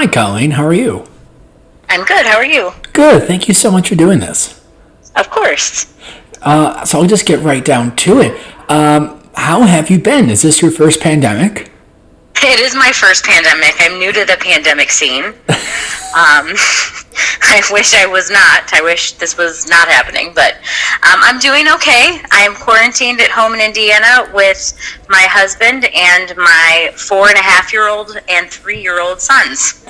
Hi, Colleen. How are you? I'm good. How are you? Good. Thank you so much for doing this. Of course. So I'll just get right down to it. How have you been? Is this your first pandemic? It is my first pandemic. I'm new to the pandemic scene. I wish I was not. I wish this was not happening, but I'm doing okay. I'm quarantined at home in Indiana with my husband and my 4.5-year-old and 3-year-old sons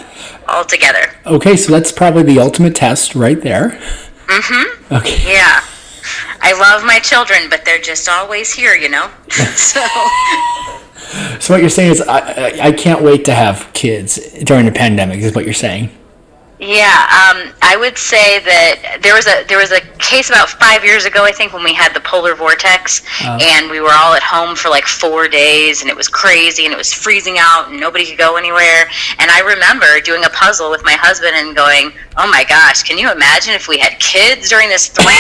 all together. Okay, so that's probably the ultimate test right there. Mm-hmm. Okay. Yeah. I love my children, but they're just always here, you know? So what you're saying is I can't wait to have kids during the pandemic is what you're saying. Yeah, I would say that there was a case about 5 years ago, I think, when we had the polar vortex, and we were all at home for like 4 days, and it was crazy, and it was freezing out, and nobody could go anywhere. And I remember doing a puzzle with my husband and going, "Oh my gosh, can you imagine if we had kids during this 3 or 4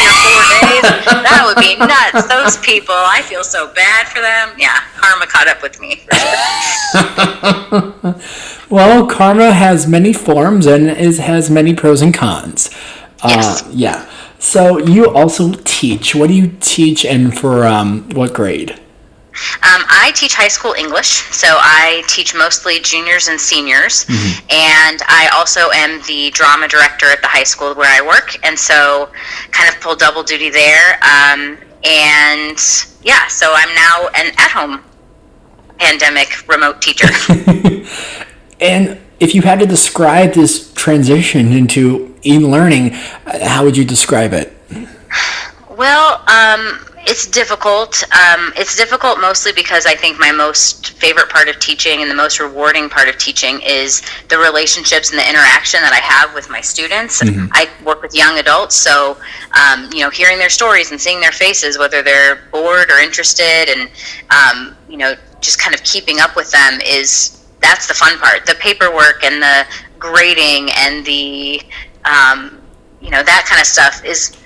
days? That would be nuts. Those people, I feel so bad for them." Yeah, karma caught up with me. For sure. Well, karma has many forms and has many pros and cons. Yes. Yeah. So you also teach. What do you teach and for what grade? I teach high school English, so I teach mostly juniors and seniors, and I also am the drama director at the high school where I work, and so kind of pull double duty there. And yeah, so I'm now an at-home pandemic remote teacher. And if you had to describe this transition into e-learning, how would you describe it? Well, it's difficult. It's difficult mostly because I think my most favorite part of teaching and the most rewarding part of teaching is the relationships and the interaction that I have with my students. Mm-hmm. I work with young adults, so hearing their stories and seeing their faces, whether they're bored or interested, and just kind of keeping up with them that's the fun part. The paperwork and the grading and the that kind of stuff is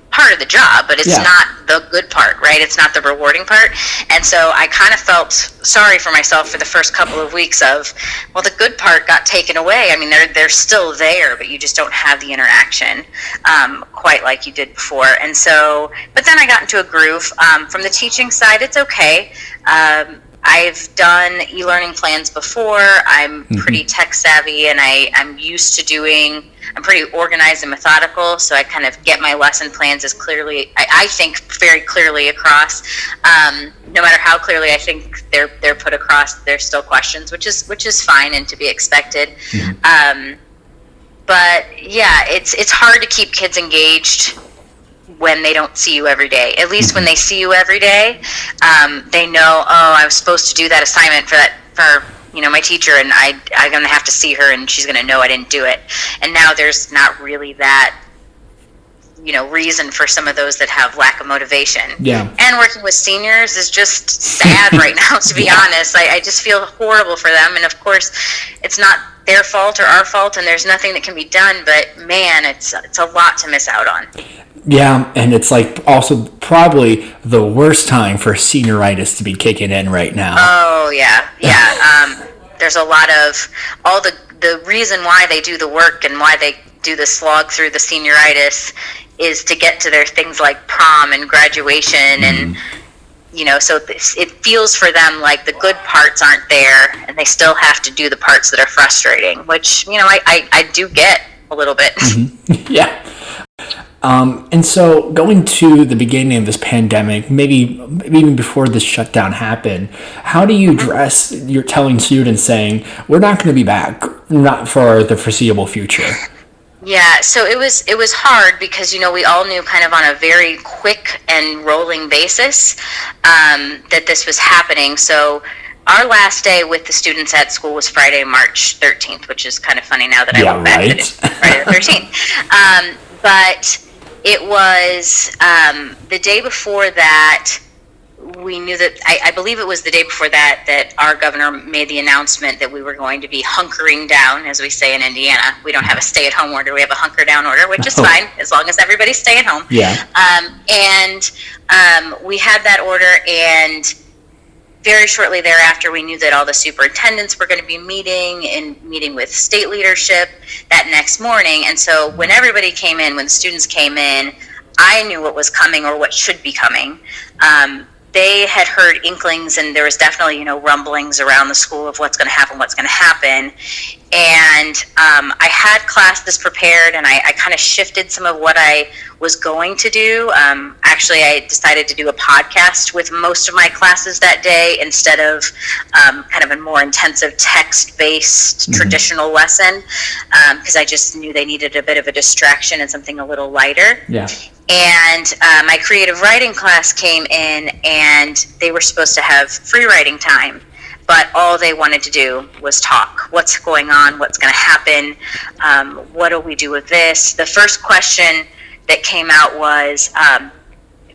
part of the job, but it's not the good part, right? It's not the rewarding part. And so I kind of felt sorry for myself for the first couple of weeks of, well, the good part got taken away. I mean, they're still there, but you just don't have the interaction quite like you did before. And so, but then I got into a groove. From the teaching side, it's okay. I've done e-learning plans before. I'm pretty tech savvy, and I'm used to I'm pretty organized and methodical, so I kind of get my lesson plans as clearly, I think very clearly across. No matter how clearly I think they're put across, there's still questions, which is fine and to be expected. But yeah, it's hard to keep kids engaged when they don't see you every day. At least when they see you every day, they know, oh, I was supposed to do that assignment for my teacher, and I'm going to have to see her, and she's going to know I didn't do it. And now there's not really that, reason for some of those that have lack of motivation. Yeah. And working with seniors is just sad right now, to be honest. I just feel horrible for them. And of course, it's not their fault or our fault, and there's nothing that can be done, but man, it's a lot to miss out on. Yeah, and it's like also probably the worst time for senioritis to be kicking in right now. Oh, yeah. There's a lot of all the reason why they do the work and why they do the slog through the senioritis is to get to their things like prom and graduation, and so it feels for them like the good parts aren't there, and they still have to do the parts that are frustrating, which I do get a little bit. Yeah. And so going to the beginning of this pandemic, maybe even before this shutdown happened, how do you address you're telling students saying, we're not going to be back, not for the foreseeable future? Yeah, so it was hard because, we all knew kind of on a very quick and rolling basis that this was happening. So our last day with the students at school was Friday, March 13th, which is kind of funny now that I look back at it. Friday the 13th. But it was the day before that we knew that, I believe it was the day before that our governor made the announcement that we were going to be hunkering down, as we say in Indiana. We don't have a stay-at-home order, we have a hunker down order, which is fine, as long as everybody's staying home. Yeah. And we had that order, and very shortly thereafter, we knew that all the superintendents were going to be meeting with state leadership that next morning. And so when everybody came in, when the students came in, I knew what was coming or what should be coming. They had heard inklings, and there was definitely, rumblings around the school of what's going to happen. And I had classes prepared, and I kind of shifted some of what I was going to do. Actually, I decided to do a podcast with most of my classes that day instead of kind of a more intensive text-based traditional lesson, because I just knew they needed a bit of a distraction and something a little lighter. Yeah. And my creative writing class came in, and they were supposed to have free writing time, but all they wanted to do was talk. What's going on? What's going to happen? What do we do with this? The first question that came out was,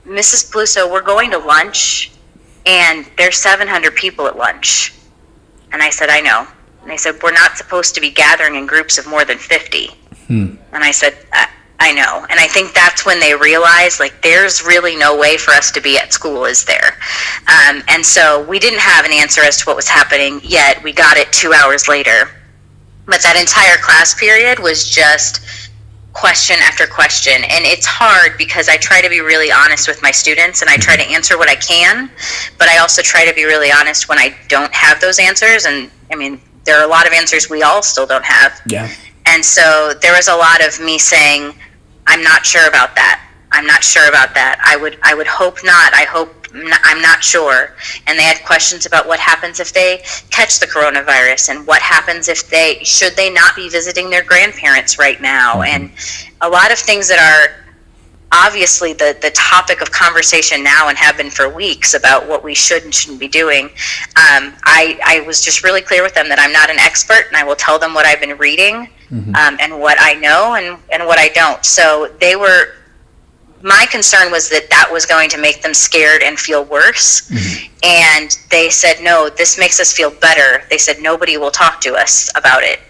Mrs. Peluso, we're going to lunch, and there's 700 people at lunch. And I said, I know. And they said, we're not supposed to be gathering in groups of more than 50. And I said, I know. And I think that's when they realized, there's really no way for us to be at school, is there? And so we didn't have an answer as to what was happening yet. We got it 2 hours later. But that entire class period was just question after question. And it's hard because I try to be really honest with my students, and I try to answer what I can, but I also try to be really honest when I don't have those answers. And there are a lot of answers we all still don't have. Yeah. And so there was a lot of me saying, I'm not sure about that. I'm not sure about that. I would hope not. I'm not sure. And they had questions about what happens if they catch the coronavirus, and what happens if should they not be visiting their grandparents right now, and a lot of things that are obviously the topic of conversation now and have been for weeks about what we should and shouldn't be doing. I was just really clear with them that I'm not an expert, and I will tell them what I've been reading, and what I know and what I don't. So my concern was that was going to make them scared and feel worse. And they said, no, this makes us feel better. They said, nobody will talk to us about it.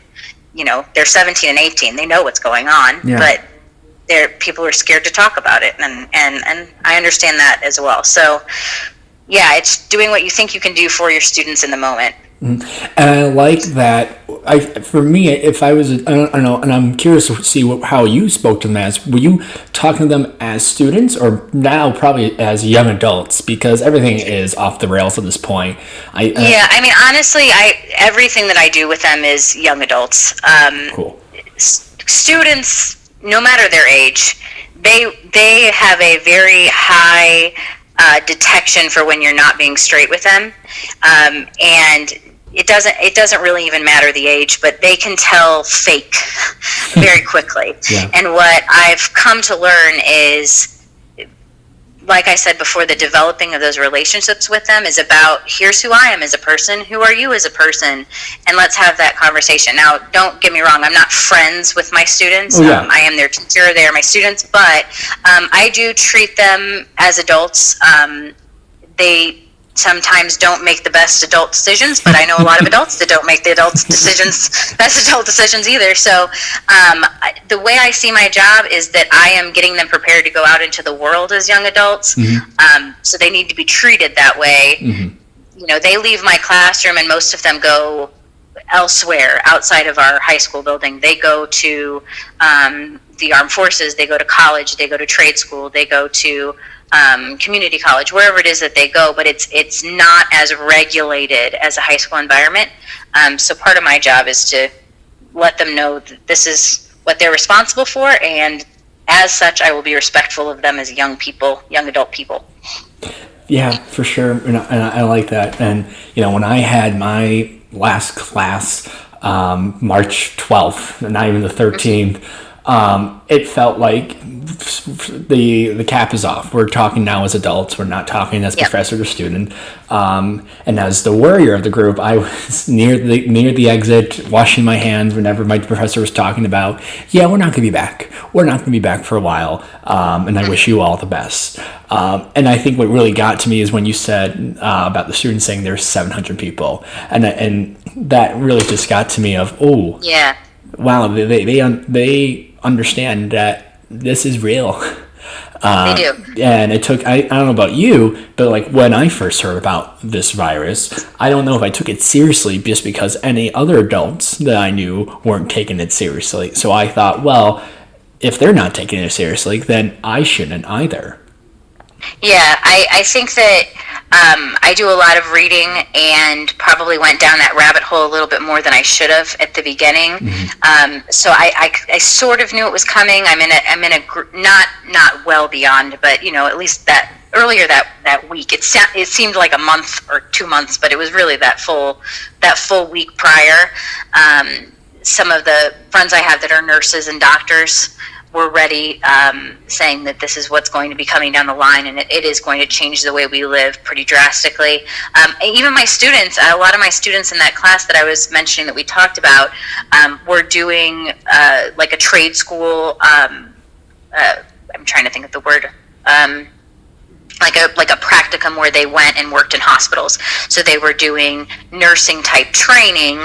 They're 17 and 18. They know what's going on, but people are scared to talk about it. And I understand that as well. So yeah, it's doing what you think you can do for your students in the moment. And I like that. For me, if I was, I don't know, and I'm curious to see how you spoke to them as. Were you talking to them as students, or now probably as young adults? Because everything is off the rails at this point. Honestly, everything that I do with them is young adults. Cool. Students, no matter their age, they have a very high detection for when you're not being straight with them, and it doesn't really even matter the age, but they can tell fake very quickly. Yeah. And what I've come to learn is, like I said before, the developing of those relationships with them is about, here's who I am as a person, who are you as a person, and let's have that conversation. Now, don't get me wrong, I'm not friends with my students. I am their teacher, they are my students, but I do treat them as adults. They sometimes don't make the best adult decisions, but I know a lot of adults that don't make the best adult decisions either. So the way I see my job is that I am getting them prepared to go out into the world as young adults. So they need to be treated that way. They leave my classroom, and most of them go elsewhere outside of our high school building. They go to the armed forces, they go to college, they go to trade school, they go to community college, wherever it is that they go, but it's not as regulated as a high school environment. So part of my job is to let them know that this is what they're responsible for, and as such, I will be respectful of them as young adult people. Yeah, for sure. And I like that. And, when I had my last class, March 12th, not even the 13th, it felt like the cap is off. We're talking now as adults. We're not talking as professor to student. And as the worrier of the group, I was near the exit, washing my hands whenever my professor was talking about, we're not going to be back. We're not going to be back for a while. And I wish you all the best. And I think what really got to me is when you said about the students saying there's 700 people. And that really just got to me of, wow, they understand that this is real. They do. And it took, I don't know about you, but like when I first heard about this virus, I don't know if I took it seriously just because any other adults that I knew weren't taking it seriously. So I thought, well, if they're not taking it seriously, then I shouldn't either. Yeah, I think that I do a lot of reading and probably went down that rabbit hole a little bit more than I should have at the beginning. So I sort of knew it was coming. I'm in a not well beyond, but at least that earlier that week. It seemed like a month or 2 months, but it was really that full week prior. Some of the friends I have that are nurses and doctors were ready, saying that this is what's going to be coming down the line, and it is going to change the way we live pretty drastically. Even my students, a lot of my students in that class that I was mentioning that we talked about, were doing like a trade school. I'm trying to think of the word. Like a practicum where they went and worked in hospitals. So they were doing nursing type training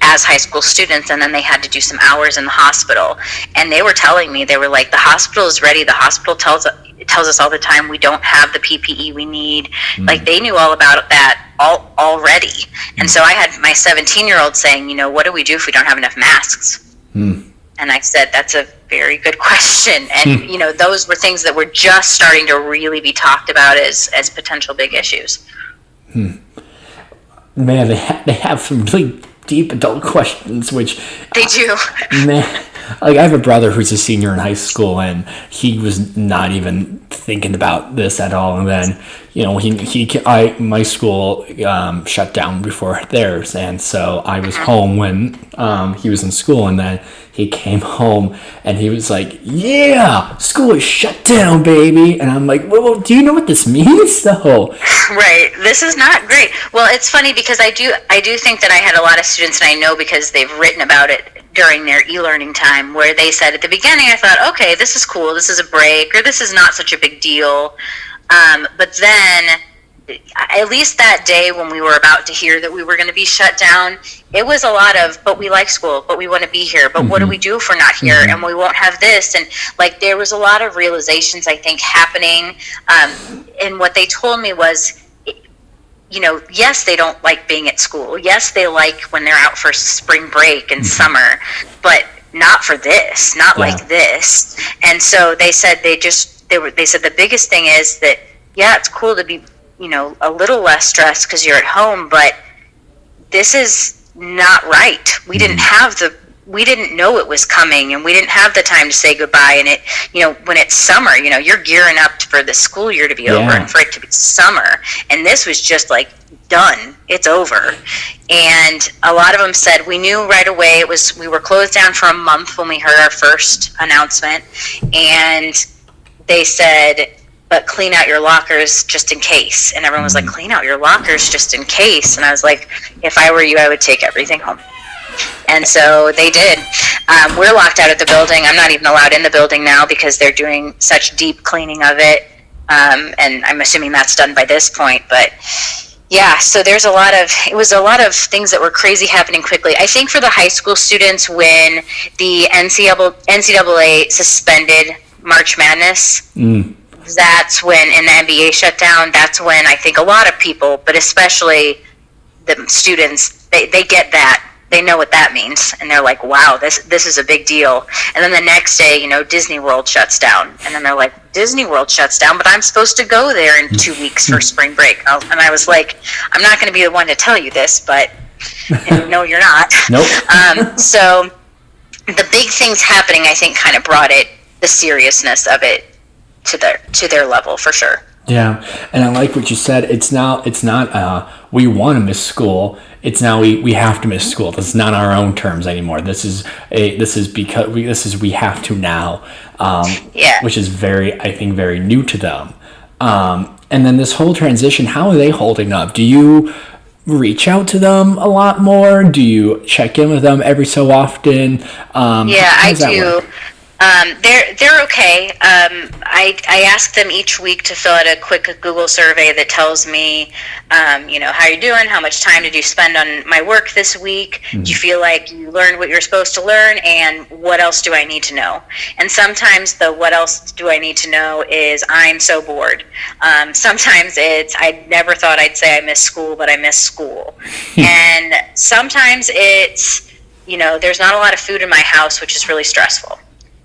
as high school students, and then they had to do some hours in the hospital. And they were telling me, they were like, the hospital is ready. The hospital tells us all the time we don't have the PPE we need. Like they knew all about that already. And so I had my 17-year-old saying, what do we do if we don't have enough masks? And I said, that's a very good question. And, those were things that were just starting to really be talked about as potential big issues. Man, they have some really deep adult questions, which... They do. Man, like I have a brother who's a senior in high school, and he was not even thinking about this at all. And then, my school shut down before theirs, and so I was home when he was in school, and then he came home and he was like, "Yeah, school is shut down, baby." And I'm like, "Well, do you know what this means, though?" Right. This is not great. Well, it's funny because I do think that I had a lot of students, and I know because they've written about it during their e-learning time, where they said at the beginning, I thought, okay, this is cool, this is a break, or this is not such a big deal. But then, at least that day when we were about to hear that we were going to be shut down, it was a lot of, but we like school, but we want to be here, but what do we do if we're not here, and we won't have this? And like there was a lot of realizations, I think, happening. And what they told me was, yes, they don't like being at school. Yes, they like when they're out for spring break and summer, but not for this, not like this. And so they said they said the biggest thing is that, yeah, it's cool to be, a little less stressed because you're at home, but this is not right. We didn't know it was coming, and we didn't have the time to say goodbye. And it, when it's summer, you're gearing up for the school year to be over and for it to be summer. And this was just like done. It's over. And a lot of them said, we knew right away we were closed down for a month when we heard our first announcement. And they said, but clean out your lockers just in case. And everyone was like, clean out your lockers just in case. And I was like, if I were you, I would take everything home. And so they did. We're locked out of the building. I'm not even allowed in the building now because they're doing such deep cleaning of it. And I'm assuming that's done by this point. But yeah, so it was a lot of things that were crazy happening quickly. I think for the high school students, when the NCAA suspended March Madness, that's when, in the NBA shut down, that's when I think a lot of people, but especially the students, they get that. They know what that means, and they're like, wow, this is a big deal. And then the next day, Disney World shuts down. And then they're like, Disney World shuts down, but I'm supposed to go there in 2 weeks for spring break. And I was like, I'm not going to be the one to tell you this, but no, you're not. Nope. So the big things happening, I think, kind of brought the seriousness of it to their level, for sure. Yeah, and I like what you said. It's not we want to miss school. It's now we have to miss school. This is not our own terms anymore. This is because we have to now. Which is I think very new to them. And then this whole transition, how are they holding up? Do you reach out to them a lot more? Do you check in with them every so often? I do. They're okay. I ask them each week to fill out a quick Google survey that tells me, how you're doing, how much time did you spend on my work this week, do you feel like you learned what you're supposed to learn, and what else do I need to know? And sometimes the what else do I need to know is I'm so bored. Sometimes it's I never thought I'd say I miss school, but I miss school. And sometimes it's, there's not a lot of food in my house, which is really stressful.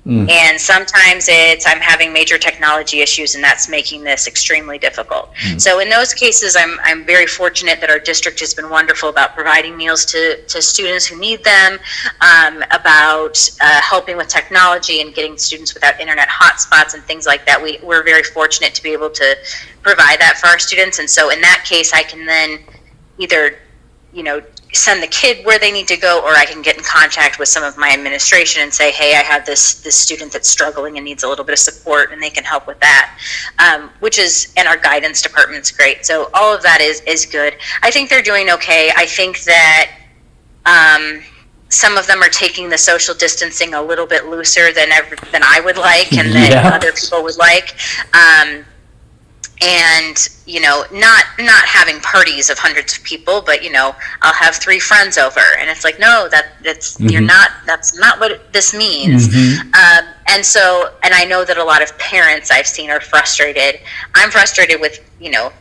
And sometimes it's I'm having major technology issues, and that's making this extremely difficult. So in those cases, I'm very fortunate that our district has been wonderful about providing meals to students who need them, about helping with technology and getting students without internet hotspots and things like that. We're very fortunate to be able to provide that for our students. And so in that case, I can then either, send the kid where they need to go, or I can get in contact with some of my administration and say, hey, I have this student that's struggling and needs a little bit of support, and they can help with that, and our guidance department's great. So all of that is good. I think they're doing okay. I think that some of them are taking the social distancing a little bit looser than I would like, and that other people would like. And not having parties of hundreds of people, but I'll have 3 friends over, and it's like, no, that's not what this means. And I know that a lot of parents I've seen are frustrated. I'm frustrated with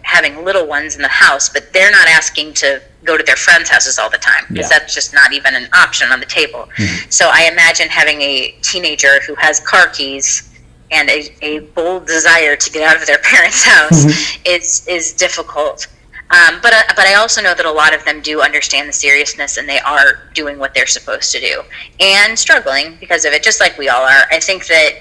having little ones in the house, but they're not asking to go to their friends' houses all the time, because that's just not even an option on the table. So I imagine having a teenager who has car keys and a bold desire to get out of their parents' house is difficult. But I also know that a lot of them do understand the seriousness, and they are doing what they're supposed to do, and struggling because of it, just like we all are. I think that,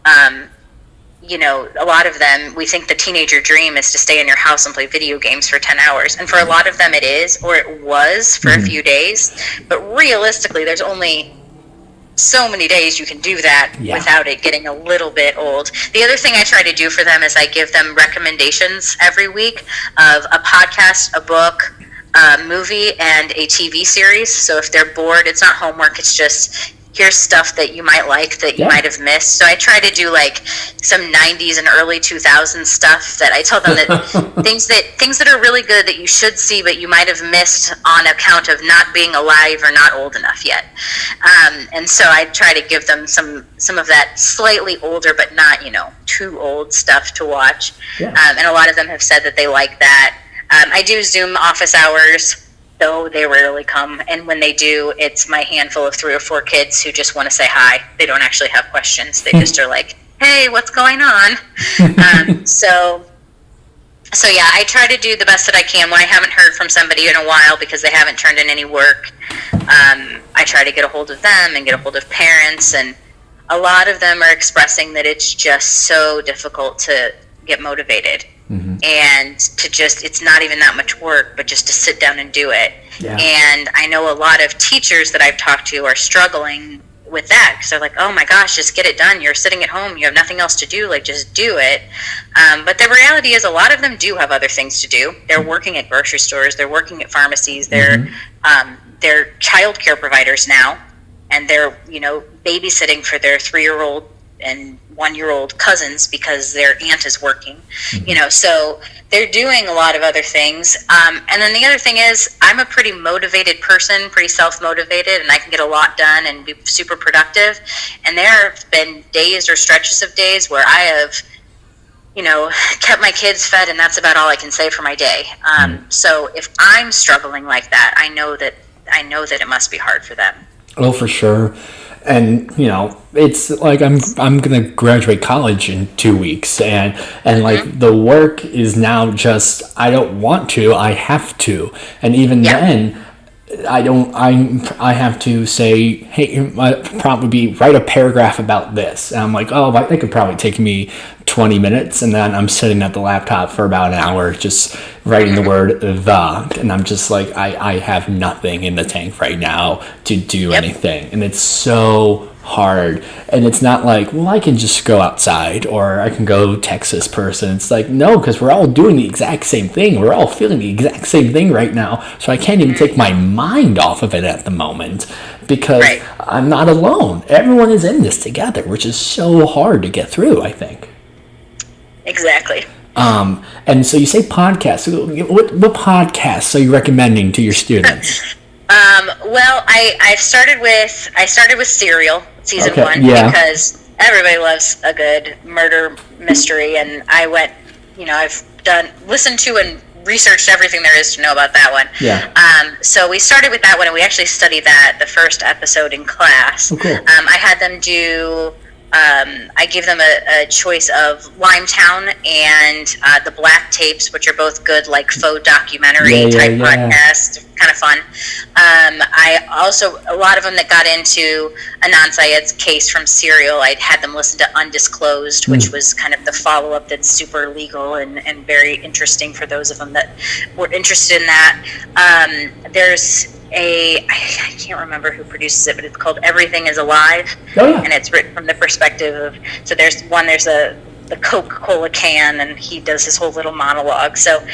a lot of them, we think the teenager dream is to stay in your house and play video games for 10 hours. And for a lot of them it is, or it was for a few days. But realistically, there's only so many days you can do that without it getting a little bit old. The other thing I try to do for them is I give them recommendations every week of a podcast, a book, a movie, and a TV series. So if they're bored, it's not homework, it's just here's stuff that you might like that you might have missed. So I try to do like some 90s and early 2000s stuff that I tell them that things that are really good that you should see but you might have missed on account of not being alive or not old enough yet. And so I try to give them some of that slightly older but not too old stuff to watch. And a lot of them have said that they like that. I do Zoom office hours, though they rarely come, and when they do, it's my handful of 3 or 4 kids who just want to say hi. They don't actually have questions. They just are like, hey, what's going on? So yeah, I try to do the best that I can. When I haven't heard from somebody in a while because they haven't turned in any work, I try to get a hold of them and get a hold of parents, and a lot of them are expressing that it's just so difficult to get motivated. And to just, it's not even that much work, but just to sit down and do it. And I know a lot of teachers that I've talked to are struggling with that, because they're like, oh my gosh, just get it done. You're sitting at home, you have nothing else to do, like just do it. But the reality is a lot of them do have other things to do. They're working at grocery stores, they're working at pharmacies, they're child care providers now, and they're babysitting for their 3-year-old and 1-year-old cousins because their aunt is working. So they're doing a lot of other things. And then the other thing is, I'm a pretty motivated person, pretty self-motivated, and I can get a lot done and be super productive. And there have been days or stretches of days where I have, kept my kids fed, and that's about all I can say for my day. So if I'm struggling like that, I know that it must be hard for them. Oh, for sure. And it's like I'm gonna graduate college in 2 weeks, and like the work is now just, I don't want to, I have to, and even then I have to say, hey, my prompt would be write a paragraph about this, and I'm like, oh, that could probably take me 20 minutes, and then I'm sitting at the laptop for about an hour just writing the word the, and I'm just like, I have nothing in the tank right now to do anything, and it's so hard. And it's not like, well, I can just go outside or I can go text this person. It's like, no, because we're all doing the exact same thing, we're all feeling the exact same thing right now, so I can't even take my mind off of it at the moment. because I'm not alone. Everyone is in this together, which is so hard to get through, I think. Exactly. And so you say podcasts. What podcasts are you recommending to your students? Well, I started with Serial season 1 because everybody loves a good murder mystery, and I've listened to and researched everything there is to know about that one. Yeah. So we started with that one, and we actually studied the first episode in class. Oh, cool. I had them do. I gave them a choice of Limetown and the Black Tapes, which are both good, like faux documentary type podcasts, kind of fun. I also, a lot of them that got into Anand Syed's case from Serial, I had them listen to Undisclosed, which was kind of the follow-up that's super legal and very interesting for those of them that were interested in that. There's I can't remember who produces it, but it's called Everything is Alive. Oh, yeah. And it's written from the perspective of, so there's the Coca-Cola can, and he does his whole little monologue. So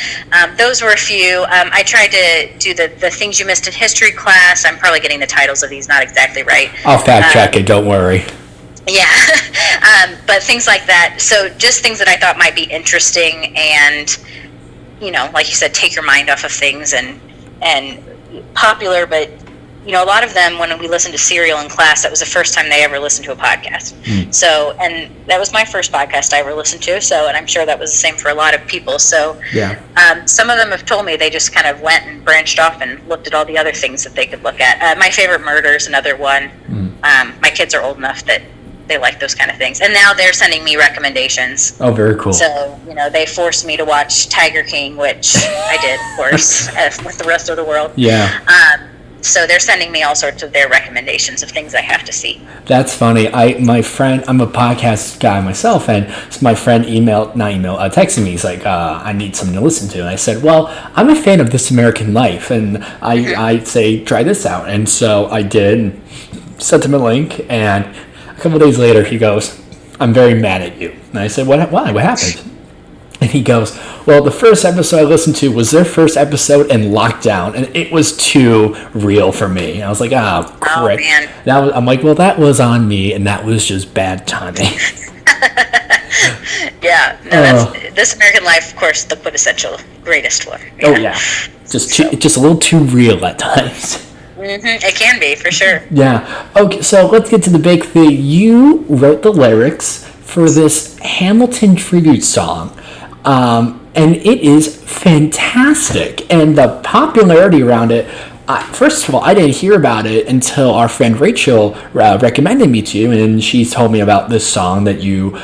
those were a few. I tried to do the things you missed in history class. I'm probably getting the titles of these not exactly right. I'll fact check it, don't worry. Yeah, but things like that. So just things that I thought might be interesting and, like you said, take your mind off of things and popular, but a lot of them, when we listened to Serial in class, that was the first time they ever listened to a podcast. So, and that was my first podcast I ever listened to, and I'm sure that was the same for a lot of people. So some of them have told me they just kind of went and branched off and looked at all the other things that they could look at. My Favorite Murder is another one. My kids are old enough that they like those kind of things, and now they're sending me recommendations. Oh, very cool. So they forced me to watch Tiger King, which I did, of course, with the rest of the world. So they're sending me all sorts of their recommendations of things I have to see. That's funny. I'm a podcast guy myself, and my friend texted me. He's like, I need something to listen to. And I said, well, I'm a fan of This American Life, and I say, try this out. And so I did, and sent him a link, and a couple days later, he goes, I'm very mad at you. And I said, why? What happened? And he goes, well, the first episode I listened to was their first episode in lockdown, and it was too real for me. And I was like, crap. Oh, man. I'm like, well, that was on me, and that was just bad timing. Yeah. No, that's This American Life, of course, the quintessential greatest one. Yeah. Oh, yeah. Just a little too real at times. It can be, for sure. Yeah. Okay, so let's get to the big thing. You wrote the lyrics for this Hamilton tribute song. And it is fantastic. And the popularity around it, first of all, I didn't hear about it until our friend Rachel recommended me to, and she told me about this song that you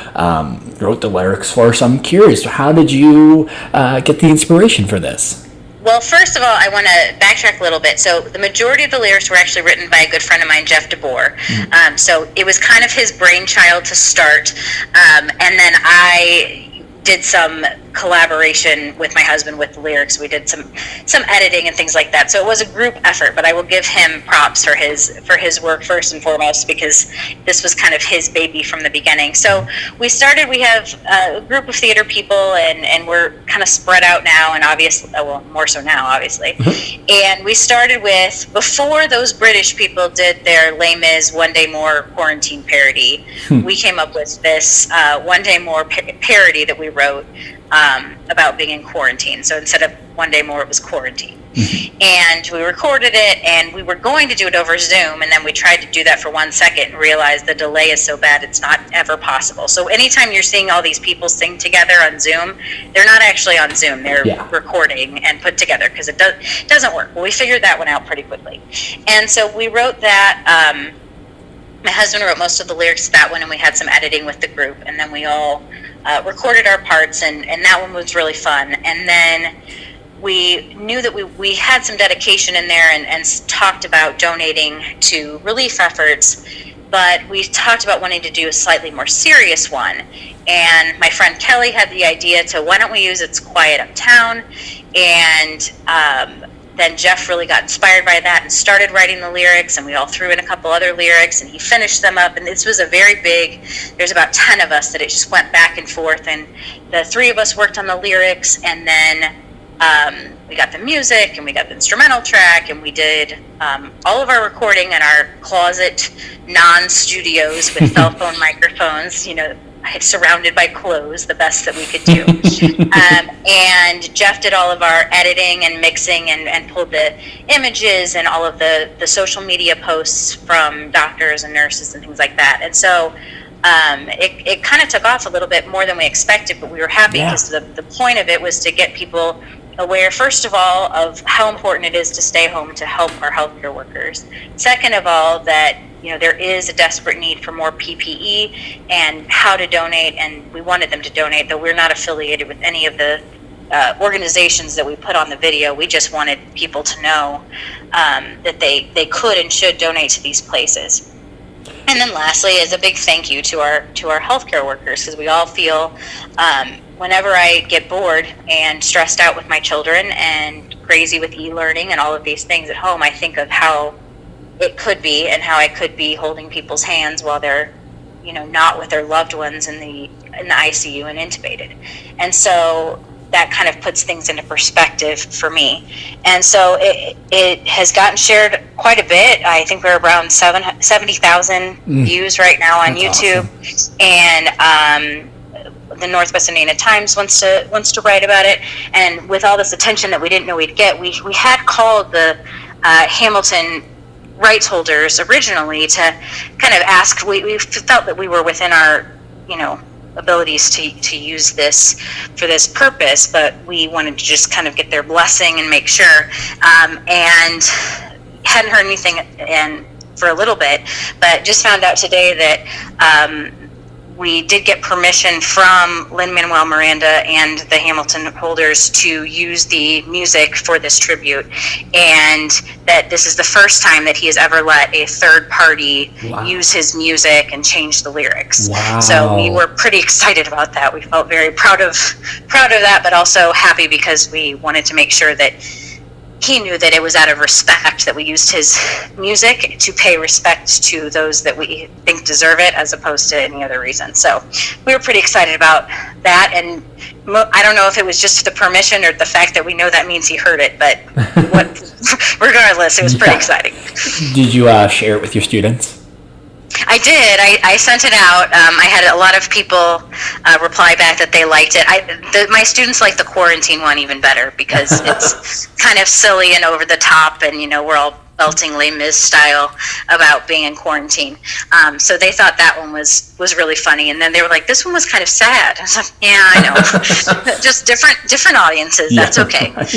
wrote the lyrics for. So I'm curious, how did you get the inspiration for this? Well, first of all, I want to backtrack a little bit. So the majority of the lyrics were actually written by a good friend of mine, Jeff DeBoer. So it was kind of his brainchild to start. And then I did some collaboration with my husband with the lyrics. We did some editing and things like that. So it was a group effort, but I will give him props for his work first and foremost, because this was kind of his baby from the beginning. So we have a group of theater people, and we're kind of spread out now, and obviously, well, more so now, obviously. And we started with, before those British people did their Les Mis One Day More quarantine parody, we came up with this One Day More parody that we wrote about being in quarantine. So instead of One Day More, it was quarantine. And we recorded it, and we were going to do it over Zoom, and then we tried to do that for 1 second and realized the delay is so bad it's not ever possible. So anytime you're seeing all these people sing together on Zoom, they're not actually on Zoom. They're recording and put together, because it doesn't work. Well, we figured that one out pretty quickly. And so we wrote that. My husband wrote most of the lyrics to that one, and we had some editing with the group, and then we all recorded our parts, and that one was really fun. And then we knew that we had some dedication in there, and talked about donating to relief efforts, but we talked about wanting to do a slightly more serious one. And my friend Kelly had the idea to, why don't we use It's Quiet Uptown? And then Jeff really got inspired by that and started writing the lyrics, and we all threw in a couple other lyrics, and he finished them up. And this was a very big, there's about 10 of us that it just went back and forth, and the 3 of us worked on the lyrics, and then We got the music and we got the instrumental track, and we did all of our recording in our closet non-studios with cell phone microphones, surrounded by clothes, the best that we could do. And Jeff did all of our editing and mixing and pulled the images and all of the social media posts from doctors and nurses and things like that. And so it kind of took off a little bit more than we expected, but we were happy because the point of it was to get people aware, first of all, of how important it is to stay home to help our healthcare workers. Second of all, that there is a desperate need for more PPE and how to donate, and we wanted them to donate, though we're not affiliated with any of the organizations that we put on the video. We just wanted people to know that they could and should donate to these places. And then lastly is a big thank you to our healthcare workers, because we all feel whenever I get bored and stressed out with my children and crazy with e-learning and all of these things at home, I think of how it could be and how I could be holding people's hands while they're not with their loved ones in the ICU and intubated. And so that kind of puts things into perspective for me. And so it has gotten shared quite a bit. I think we're around 70,000 views right now on That's YouTube. awesome. And the Northwest Indiana Times wants to write about it. And with all this attention that we didn't know we'd get, we had called the Hamilton rights holders originally to kind of ask. We felt that we were within our abilities to use this for this purpose, but we wanted to just kind of get their blessing and make sure, and hadn't heard anything for a little bit, but just found out today that we did get permission from Lin-Manuel Miranda and the Hamilton holders to use the music for this tribute, and that this is the first time that he has ever let a third party use his music and change the lyrics. Wow. So we were pretty excited about that. We felt very proud of that, but also happy because we wanted to make sure that he knew that it was out of respect that we used his music to pay respect to those that we think deserve it, as opposed to any other reason. So we were pretty excited about that, and I don't know if it was just the permission or the fact that we know that means he heard it, but regardless, it was pretty exciting. Did you share it with your students? I did. I sent it out. I had a lot of people reply back that they liked it. My students like the quarantine one even better because it's kind of silly and over the top, and we're all belting Les Mis style about being in quarantine. So they thought that one was really funny, and then they were like, "This one was kind of sad." I was like, "Yeah, I know. Just different audiences. That's okay." Right.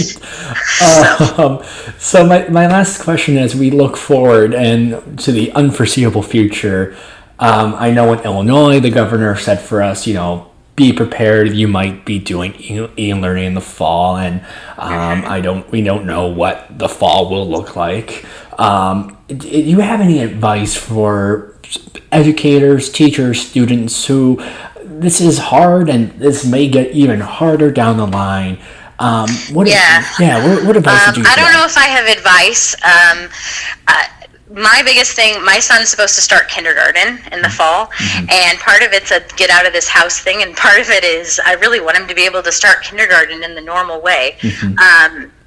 So my last question, as we look forward and to the unforeseeable future, I know in Illinois the governor said for us, be prepared. You might be doing e-learning in the fall, and we don't know what the fall will look like. Do you have any advice for educators, teachers, students who this is hard and this may get even harder down the line? What advice would you give? I don't know if I have advice. My biggest thing, my son's supposed to start kindergarten in the fall, and part of it's a get out of this house thing, and part of it is I really want him to be able to start kindergarten in the normal way.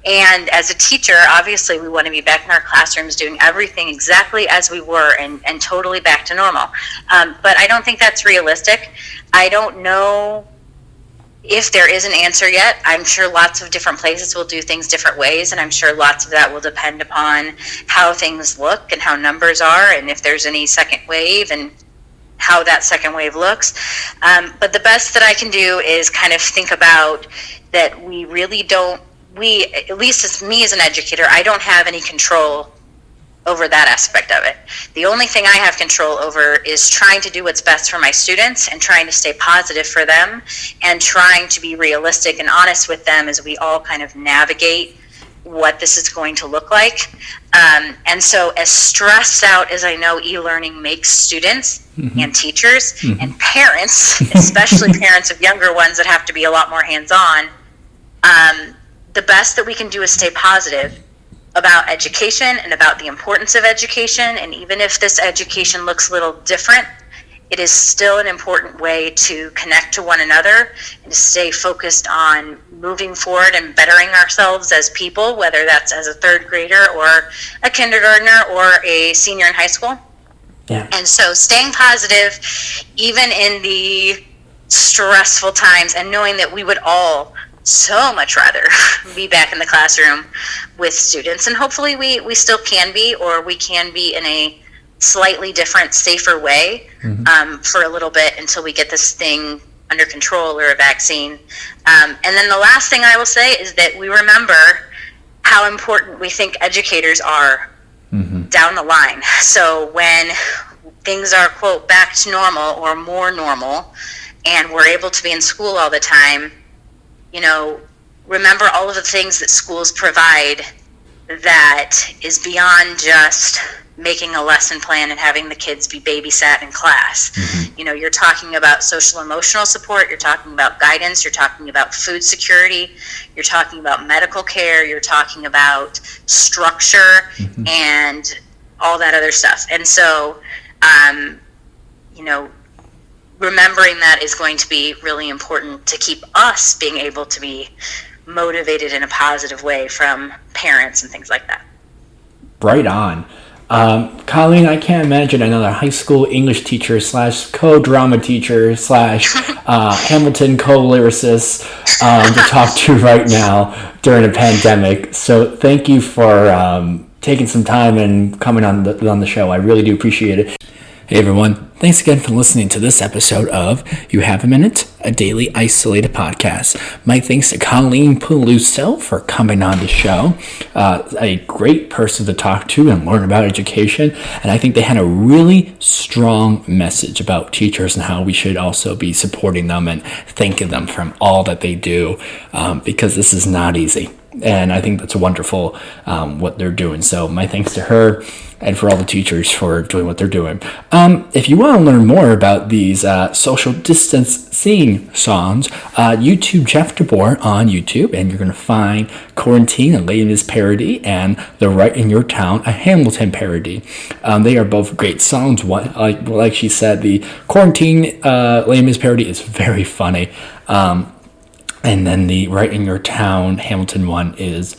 And as a teacher, obviously we want to be back in our classrooms doing everything exactly as we were and totally back to normal. But I don't think that's realistic. I don't know if there is an answer yet. I'm sure lots of different places will do things different ways, and I'm sure lots of that will depend upon how things look and how numbers are, and if there's any second wave and how that second wave looks. But the best that I can do is kind of think about that we really don't, at least as me as an educator, I don't have any control over that aspect of it. The only thing I have control over is trying to do what's best for my students and trying to stay positive for them and trying to be realistic and honest with them as we all kind of navigate what this is going to look like. And so as stressed out as I know e-learning makes students and teachers and parents, especially parents of younger ones that have to be a lot more hands-on, the best that we can do is stay positive about education and about the importance of education. And even if this education looks a little different it is still an important way to connect to one another and to stay focused on moving forward and bettering ourselves as people, whether that's as a third grader or a kindergartner or a senior in high school. Yeah. And so staying positive, even in the stressful times, and knowing that we would all so much rather be back in the classroom with students, and hopefully we still can be, or we can be in a slightly different, safer way for a little bit until we get this thing under control or a vaccine. And then the last thing I will say is that we remember how important we think educators are down the line. So when things are, quote, back to normal or more normal, and we're able to be in school all the time, you know, remember all of the things that schools provide that is beyond just making a lesson plan and having the kids be babysat in class. You know, you're talking about social emotional support, you're talking about guidance, you're talking about food security, you're talking about medical care, you're talking about structure and all that other stuff. And so, you know, remembering that is going to be really important to keep us being able to be motivated in a positive way from parents and things like that. Right on. Colleen, I can't imagine another high school English teacher / co-drama teacher / Hamilton co-lyricist to talk to right now during a pandemic. So thank you for taking some time and coming on the show. I really do appreciate it. Hey everyone, thanks again for listening to this episode of You Have a Minute, a daily isolated podcast. My thanks to Colleen Peluso for coming on the show. A great person to talk to and learn about education, and I think they had a really strong message about teachers and how we should also be supporting them and thanking them for all that they do, because this is not easy. And I think that's wonderful what they're doing. So my thanks to her and for all the teachers for doing what they're doing. If you want to learn more about these social distancing songs, YouTube Jeff DeBoer on YouTube, and you're going to find Quarantine, a Les Mis parody, and The Right in Your Town, a Hamilton parody. They are both great songs. One, like she said, the Quarantine Les Mis parody is very funny. And then the Right in Your Town Hamilton one is,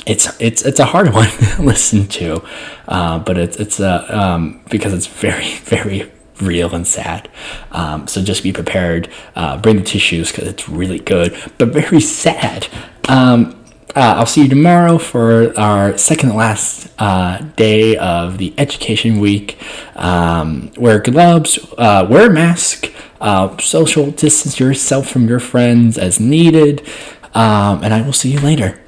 it's a hard one to listen to, but it's because it's very, very real and sad. So just be prepared. Bring the tissues because it's really good, but very sad. I'll see you tomorrow for our second to last day of the education week. Wear gloves, wear a mask, social distance yourself from your friends as needed, and I will see you later.